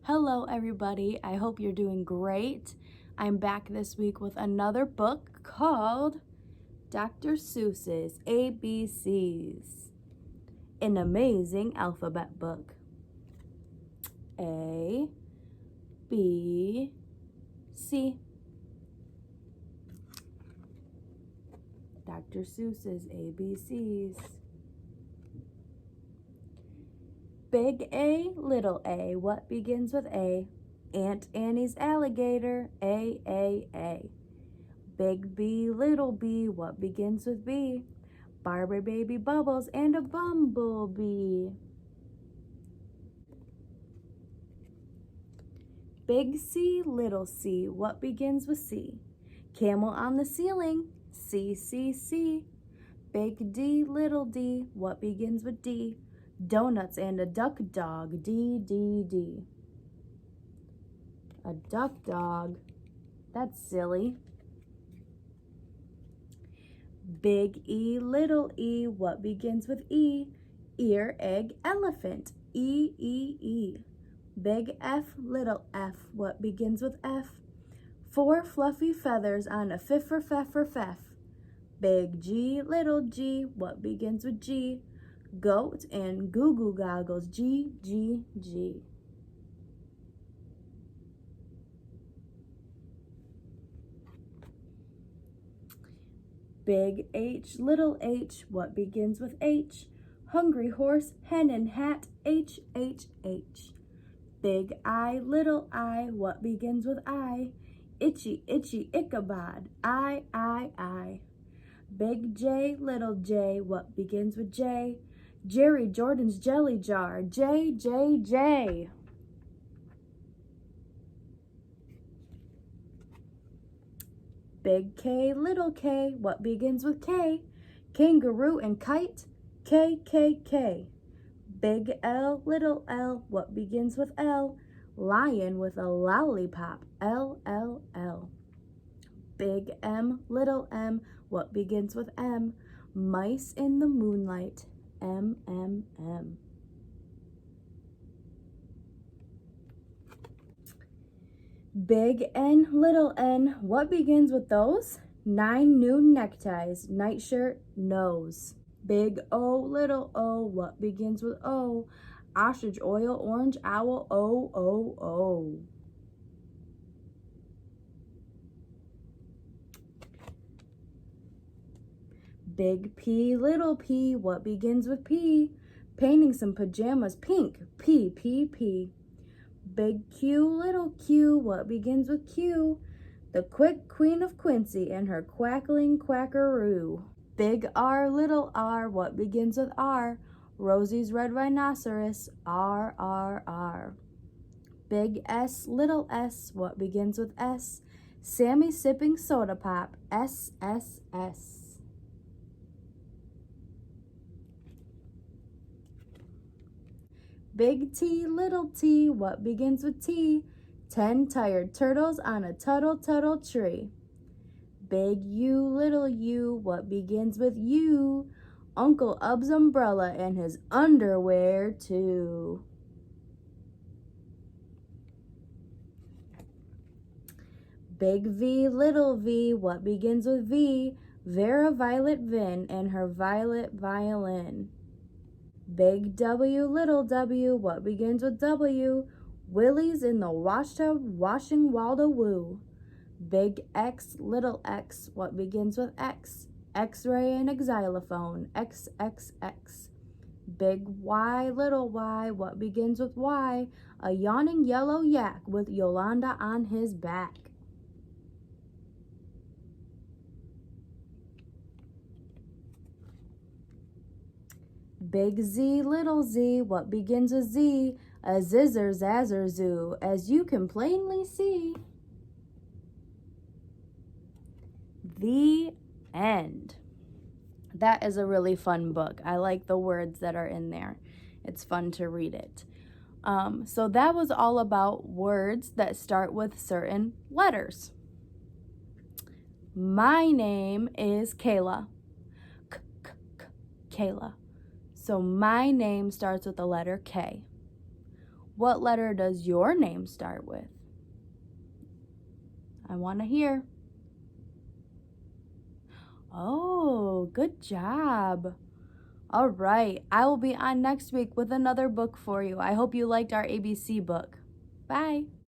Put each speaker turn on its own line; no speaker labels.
Hello everybody, I hope you're doing great. I'm back this week with another book called Dr. Seuss's ABCs, an amazing alphabet book. A, B, C. Dr. Seuss's ABCs. Big A, little a, what begins with A? Aunt Annie's alligator, A. Big B, little b, what begins with B? Barbie baby bubbles and a bumblebee. Big C, little c, what begins with C? Camel on the ceiling, C. Big D, little d, what begins with D? Donuts and a duck dog, D. A duck dog. That's silly. Big E, little e, what begins with E? Ear, egg, elephant, E. Big F, little f, what begins with F? 4 fluffy feathers on a feff. Big G, little g, what begins with G? Goat and goo goo goggles, G. Big H, little h, what begins with H? Hungry horse, hen and hat, H. Big I, little I, what begins with I? Itchy Ichabod, I. Big J, little j, what begins with J? Jerry Jordan's jelly jar, J. Big K, little k, what begins with K? Kangaroo and kite, K. Big L, little l, what begins with L? Lion with a lollipop, L. Big M, little m, what begins with M? Mice in the moonlight, M. Big N, little n, what begins with those? 9 new neckties, nightshirt, nose. Big O, little o, what begins with O? Ostrich oil, orange owl, O. Big P, little p, what begins with P? Painting some pajamas pink, P. Big Q, little q, what begins with Q? The quick queen of Quincy and her quackling quackaroo. Big R, little r, what begins with R? Rosie's red rhinoceros, R. Big S, little s, what begins with S? Sammy sipping soda pop, S. Big T, little t, what begins with T? 10 tired turtles on a tuttle tree. Big U, little u, what begins with U? Uncle Ub's umbrella and his underwear too. Big V, little v, what begins with V? Vera Violet Vin and her violet violin. Big W, little w, what begins with W? Willie's in the washtub washing Waldo Woo. Big X, little x, what begins with X? X-ray and a xylophone, X. Big Y, little y, what begins with Y? A yawning yellow yak with Yolanda on his back. Big Z, little z, what begins with Z? A zizzer zazzer zoo, as you can plainly see. The end. That is a really fun book. I like the words that are in there. It's fun to read it. So that was all about words that start with certain letters. My name is Kayla. Kayla. So my name starts with the letter K. What letter does your name start with? I want to hear. Oh, good job. All right, I will be on next week with another book for you. I hope you liked our ABC book. Bye.